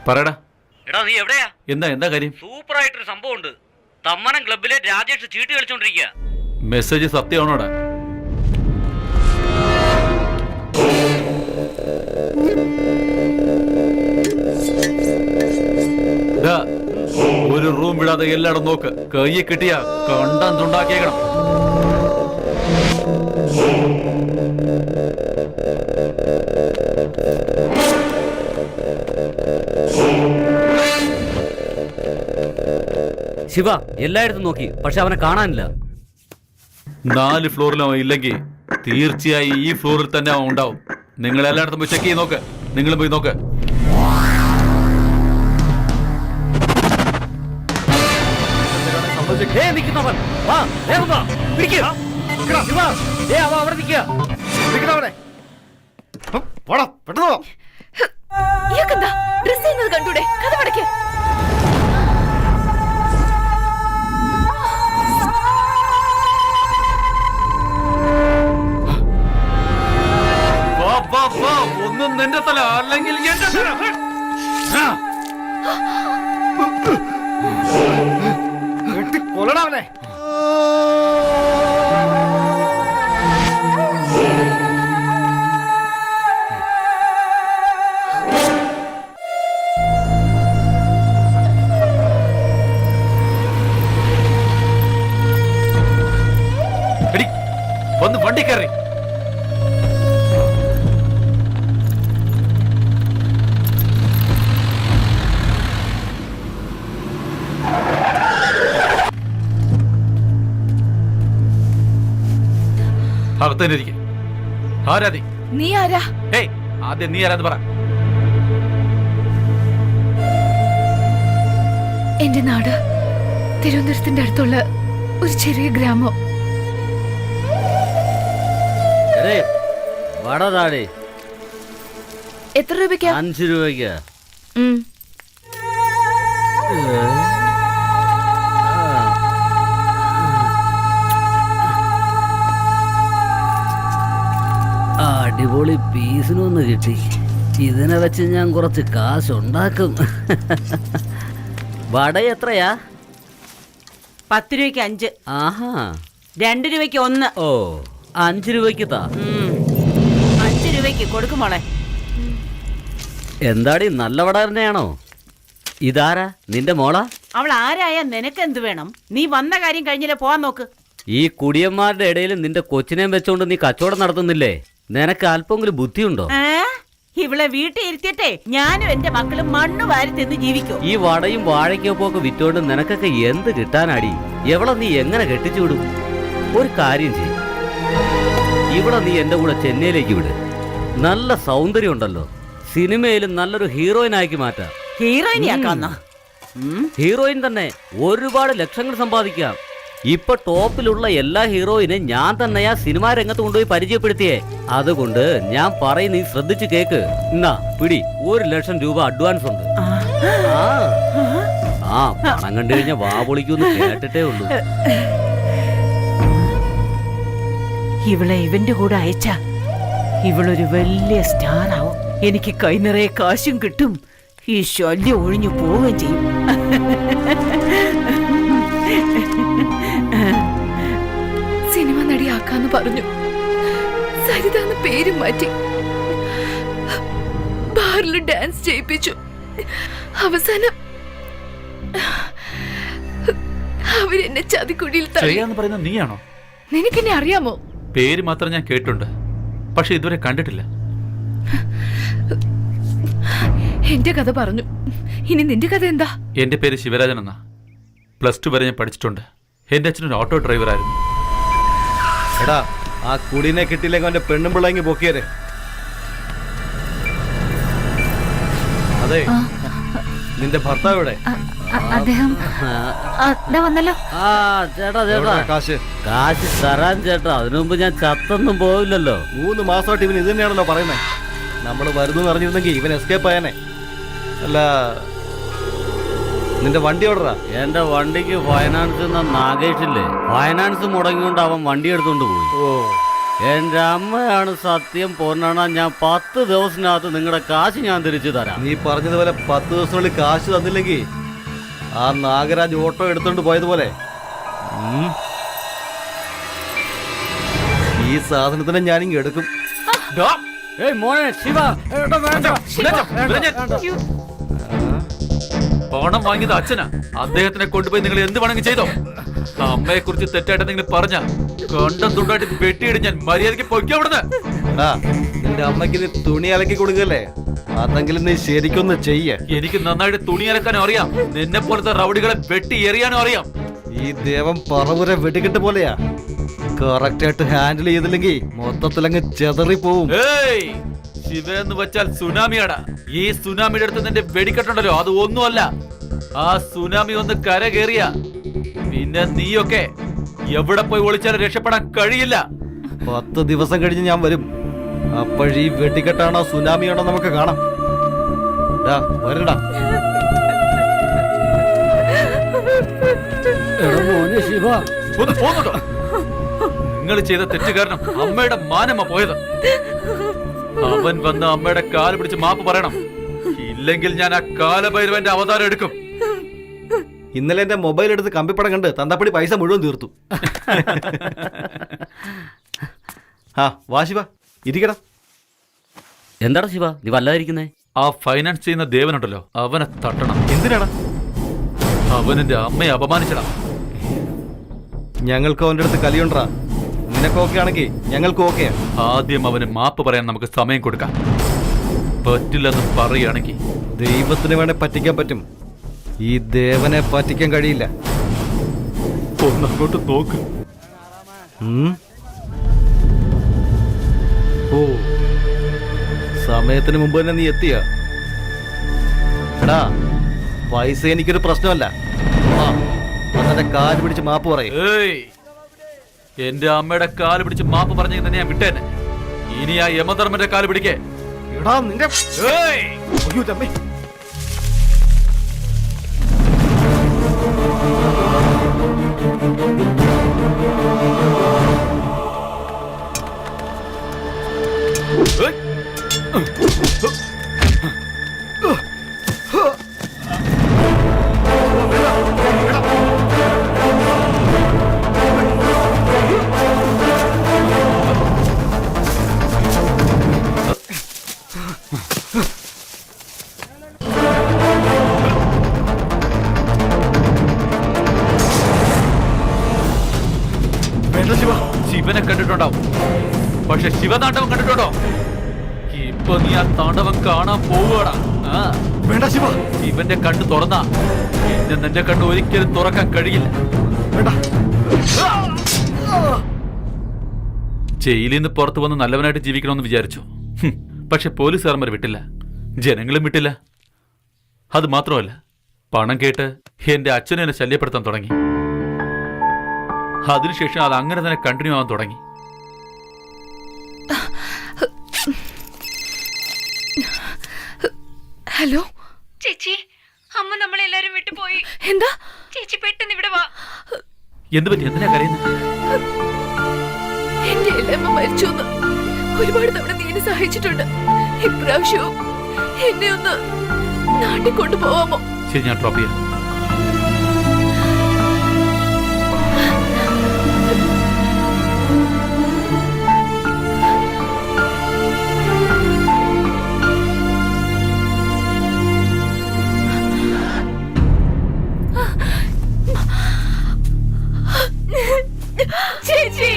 പറയടാ. എടാ നീ എവിടെയാ? എന്താ കാര്യം? സൂപ്പർ ആയിട്ടൊരു സംഭവം ഉണ്ട്. തമ്മനം ക്ലബിലെ രാജേഷ് ചീട്ട് കളിച്ചോണ്ടിരിക്കുക. മെസ്സേജ് സത്യമാണോടാ? ഒരു റൂം വിടാതെ എല്ലായിടും നോക്ക്. കയ്യെ കിട്ടിയ കണ്ടുണ്ടാക്കിയേക്കണം. ശിവ എല്ലായിടത്തും നോക്കി, പക്ഷെ അവനെ കാണാനില്ല. 4 ഫ്ലോറിലും അവൻ ഇല്ലെങ്കിൽ തീർച്ചയായും ഈ ഫ്ലോറിൽ തന്നെ അവൻ ഉണ്ടാവും. നിങ്ങൾ എല്ലായിടത്തും പോയി ചെക്ക് ചെയ്ത് നോക്ക്. നിങ്ങളും പോയി നോക്ക്. കണ്ടൂടെ? കഥ പടക്കേ. ഒന്നും നിന്റെ തല, അല്ലെങ്കിൽ എന്റെ തല. കൊല്ലടാവനെ. വന്ന് വണ്ടി കയറി. അകത്തേക്ക്. ആരാ നീ? നീ ആരാ? ആദ്യം നീ ആരാന്ന് പറ. എന്റെ നാട് തിരുവനന്തപുരത്തിന്റെ അടുത്തുള്ള ഒരു ചെറിയ ഗ്രാമം. എത്ര രൂപയ്ക്കാ? 5 രൂപയ്ക്ക്. അടിപൊളി പീസിനൊന്ന് കിട്ടി. ഇതിനെ വെച്ച് ഞാൻ കുറച്ച് കാശുണ്ടാക്കും. വട എത്രയാ? 10 രൂപയ്ക്ക് 5. ആഹാ. 2 രൂപയ്ക്ക് 1. ഓ, 5 രൂപയ്ക്ക് താ. 5 രൂപയ്ക്ക് കൊടുക്കുമോളെ. എന്താടി, നല്ല വട തന്നെയാണോ? ഇതാരാ? നിന്റെ മോളാ? അവൾ ആരായാ നിനക്ക് എന്ത് വേണം? നീ വന്ന കാര്യം കഴിഞ്ഞില്ലേ, പോവാൻ നോക്ക്. ഈ കുടിയന്മാരുടെ ഇടയിൽ നിന്റെ കൊച്ചിനെയും വെച്ചോണ്ട് നീ കച്ചവടം നടത്തുന്നില്ലേ? നിനക്ക് അല്പമെങ്കിലും ബുദ്ധിയുണ്ടോ? ഇവളെ വീട്ടിൽ ഇരുത്തിയിട്ടേ ഞാനും എന്റെ മക്കളും മണ്ണ് വാരി തിന്ന് ജീവിക്കും. ഈ വടയും വാഴയ്ക്കൊക്കെ വിറ്റോണ്ട് നിനക്കൊക്കെ എന്ത് കിട്ടാനാടി? എവളെ നീ എങ്ങനെ കെട്ടിച്ചുവിടും? ഒരു കാര്യം ചെയ്യും, ഇവിടെ നീ എന്റെ കൂടെ ചെന്നൈയിലേക്ക് വിട്. നല്ല സൗന്ദര്യം ഉണ്ടല്ലോ, സിനിമയിലും നല്ലൊരു ഹീറോയിനാക്കി മാറ്റാം. ഹീറോയിനാക്കാന്ന? ഹീറോയിൻ തന്നെ. ഒരുപാട് ലക്ഷങ്ങൾ സമ്പാദിക്കാം. ഇപ്പൊ ടോപ്പിലുള്ള എല്ലാ ഹീറോയിനും ഞാൻ തന്നെയാ സിനിമാ രംഗത്ത് കൊണ്ടുപോയി പരിചയപ്പെടുത്തിയേ. അതുകൊണ്ട് ഞാൻ പറയും, നീ ശ്രദ്ധിച്ചു കേക്ക്. എന്നാ പിടി, 1 ലക്ഷം രൂപ അഡ്വാൻസ് ഉണ്ട്. പണം കണ്ടു കഴിഞ്ഞാൽ വാ പൊളിക്കൂന്ന് കേട്ടിട്ടേ ഉള്ളൂ. ഇവളെ ഇവന്റെ കൂടെ അയച്ച ഇവളൊരു വലിയ സ്റ്റാർ ആവും. എനിക്ക് കൈ നിറയെ കാശും കിട്ടും. ഈ ശല്യം ഒഴിഞ്ഞു പോവുകയും ചെയ്യും. സിനിമ നടിയാക്കാന്ന് പറഞ്ഞു. സരിതാന്ന് പേര് മാറ്റി. ബാറിൽ ഡാൻസ് ചെയ്യിപ്പിച്ചു. അവസാനം അവരെന്നെ ചതിക്കുടിയിൽ ചെയ്യാന്ന് പറയുന്നത് നീയാണോ? നിനക്കെന്നെ അറിയാമോ? പേര് മാത്രം ഞാൻ കേട്ടുണ്ട്, പക്ഷെ ഇതുവരെ കണ്ടിട്ടില്ല. എന്റെ കഥ പറഞ്ഞു. ഇനി നിന്റെ കഥ എന്താ? എന്റെ പേര് ശിവരാജൻ എന്നാ. +2 വരെ ഞാൻ പഠിച്ചിട്ടുണ്ട്. എന്റെ അച്ഛനൊരു ഓട്ടോ ഡ്രൈവറായിരുന്നു. എടാ, ആ കുടീനെ കിട്ടിയില്ലെങ്കിൽ അവന്റെ പെണ്ണും പിള്ളേങ്ങി പൊക്കിയരെ. അതെ, നിന്റെ ഭർത്താവ് എവിടെ? അദ്ദേഹം വന്നല്ലോ. ചേട്ടാ കാശ് തരാൻ ചേട്ടാ. അതിനു മുമ്പ് ഞാൻ ചത്തൊന്നും പോവില്ലല്ലോ. 3 മാസമായിട്ട് ഇവൻ ഇത് തന്നെയാണല്ലോ പറയുന്നത്. നമ്മൾ വരുന്നു അറിഞ്ഞിരുന്നെങ്കിൽ ഇവൻ എസ്കേപ്പ് ആയാനെ. അല്ല, നിന്റെ വണ്ടി എവിടെടാ? എന്റെ വണ്ടിക്ക് ഫൈനാൻസ് നാഗേഷില്ലേ, ഫൈനാൻസ് മുടങ്ങിക്കൊണ്ട് അവൻ വണ്ടി എടുത്തോണ്ട് പോയി. ഓ, എന്റെ അമ്മയാണ് സത്യം പൊന്നണ. ഞാൻ 10 ദിവസത്തിനകത്ത് നിങ്ങളുടെ കാശ് ഞാൻ തിരിച്ചു തരാം. നീ പറഞ്ഞതുപോലെ 10 ദിവസത്തിനുള്ളിൽ കാശ് തന്നില്ലെങ്കിൽ ആ നാഗരാജ് ഓട്ടോ എടുത്തോണ്ട് പോയതുപോലെ ഈ സാധനത്തിനെ ഞാനിങ്ങ് എടുക്കും. മോനെ ശിവ, പണം വാങ്ങിയത് അച്ഛനാ. അദ്ദേഹത്തിനെ കൊണ്ടുപോയി നിങ്ങൾ എന്ത് വേണമെങ്കിൽ ചെയ്തോ. അമ്മയെ കുറിച്ച് തെറ്റായിട്ട് നിങ്ങൾ പറഞ്ഞ കണ്ടം തുണ്ടായിട്ട് വെട്ടിയിട്. ഞാൻ മര്യാദയ്ക്ക് പൊയ്ക്കോ അവിടുന്ന്. ആ നിന്റെ അമ്മയ്ക്ക് നീ തുണി അലക്കി കൊടുക്കല്ലേ, അതെങ്കിലും നീ ശരിക്കൊന്ന് ചെയ്യ. എനിക്ക് നന്നായിട്ട് തുണി അലക്കാനും അറിയാം, നിന്നെ പോലത്തെ റൗഡികളെ വെട്ടി എറിയാനും അറിയാം. ഈ ദേവം പറവൂരെ വെടിക്കെട്ട് പോലെയാ, കറക്റ്റ് ആയിട്ട് ഹാൻഡിൽ ചെയ്തില്ലെങ്കിൽ മൊത്തത്തിലങ്ങ് ചെതറി പോവും. ഏയ്, ശിവ എന്ന് വെച്ചാൽ സുനാമിയാടാ. ഈ സുനാമിയുടെ അടുത്ത് നിന്റെ വെടിക്കെട്ടുണ്ടല്ലോ, അത് ഒന്നുമല്ല. ആ സുനാമി ഒന്ന് കര കയറിയ പിന്നെ നീയൊക്കെ എവിടെ പോയി ഒളിച്ചാലും രക്ഷപ്പെടാൻ കഴിയില്ല. 10 ദിവസം കഴിഞ്ഞ് ഞാൻ വരും. അപ്പോഴീ വെടിക്കെട്ടാണോ സുനാമിയാണോ നമുക്ക് കാണാം. വരടാ. മോനെ ശിവ, ഒന്ന് പോന്നുണ്ടോ? നിങ്ങൾ ചെയ്ത തെറ്റ് കാരണം അമ്മയുടെ മാനമ്മ പോയത്. അവൻ വന്ന് അമ്മയുടെ കാല് പിടിച്ച് മാപ്പ് പറയണം, ഇല്ലെങ്കിൽ ഞാൻ ആ കാലഭൈരവന്റെ അവതാരം എടുക്കും. ഇന്നലെ എന്റെ മൊബൈൽ എടുത്ത് കമ്പിപ്പടം കണ്ട് തന്തപ്പടി പൈസ മുഴുവൻ തീർത്തു. ആ വാ ശിവ, ഇരിക്കടാ. എന്താടാ ശിവ നീ വല്ലാതിരിക്കുന്നേ? ആ ഫൈനാൻസ് ചെയ്യുന്ന ദേവനുണ്ടല്ലോ, അവനെ തട്ടണം. എന്തിനാടാ? അവനെന്റെ അമ്മയെ അപമാനിച്ചടാ. ഞങ്ങൾക്ക് അവന്റെ അടുത്ത് കലിയുണ്ടാ. നിനക്ക് ഓക്കെ ആണെങ്കിൽ ഞങ്ങൾക്ക് ഓക്കെയാ. ആദ്യം അവന് മാപ്പ് പറയാൻ നമുക്ക് സമയം കൊടുക്കാം. പറ്റില്ലെന്ന് പറയുകയാണെങ്കിൽ ദൈവത്തിന് വേണേ പറ്റിക്കാൻ പറ്റും, ഈ ദേവനെ പറ്റിക്കാൻ കഴിയില്ല. ഒന്നങ്ങോട്ട് നോക്ക്. ഓ, സമയത്തിന് മുമ്പ് തന്നെ നീ എത്തിയ. എടാ, പൈസ എനിക്കൊരു പ്രശ്നമല്ല. അന്നെ കാല് പിടിച്ച് മാപ്പ് പറയും. ഏയ്, എന്റെ അമ്മയുടെ കാല് പിടിച്ച് മാപ്പ് പറഞ്ഞെങ്കിൽ തന്നെ ഞാൻ വിട്ടേനെ. ഇനി ആ യമധർമ്മന്റെ കാല് പിടിക്കേ. എടാ നിന്റെ ഏയ്, അയ്യോ തമ്മേ. ഏയ്. വേണ്ട ശിവ, ശിവനെ കണ്ടിട്ടുണ്ടാവും, പക്ഷെ ശിവതാണ്ഡവം കണ്ടിട്ടുണ്ടോ? ഇപ്പൊ നീ ആ താണ്ഡവം കാണാൻ പോവുകടാ. വേണ്ട ശിവ, ശിവന്റെ കണ്ണ് തുറന്നാ പിന്നെ നിന്റെ കണ്ണ് ഒരിക്കലും തുറക്കാൻ കഴിയില്ല. വേണ്ട. ജയിലിൽ നിന്ന് പുറത്തു വന്ന് നല്ലവനായിട്ട് ജീവിക്കണമെന്ന് വിചാരിച്ചു. പക്ഷെ പോലീസുകാരന്മാർ വിട്ടില്ല, ജനങ്ങളും വിട്ടില്ല. അത് മാത്രമല്ല, പണം കേട്ട് എന്റെ അച്ഛനെ എന്നെ ശല്യപ്പെടുത്താൻ തുടങ്ങി. അതിനുശേഷം അത് അങ്ങനെ തന്നെ കണ്ടിന്യൂ ആവാൻ തുടങ്ങി. ഹലോ ചേച്ചി, അമ്മ നമ്മളെല്ലാരും വിട്ടുപോയി. എന്താ? ചേച്ചി പെട്ടെന്ന് ഇവിടെ വാ. എന്ത് പറ്റി? എന്തിനാ കരയുന്നത്? എന്റെ എല്ലമ്മ മരിച്ചു എന്ന് ഒരുപാട് തവണ നീ എന്നെ സഹായിച്ചിട്ടുണ്ട്. ഇപ്രാവശ്യവും എന്നെ ഒന്ന് നാട്ടിൽ കൊണ്ടുപോവാമോ? ശരി, ഞാൻ ഡ്രോപ്പ് ചെയ്യാം. ചേച്ചി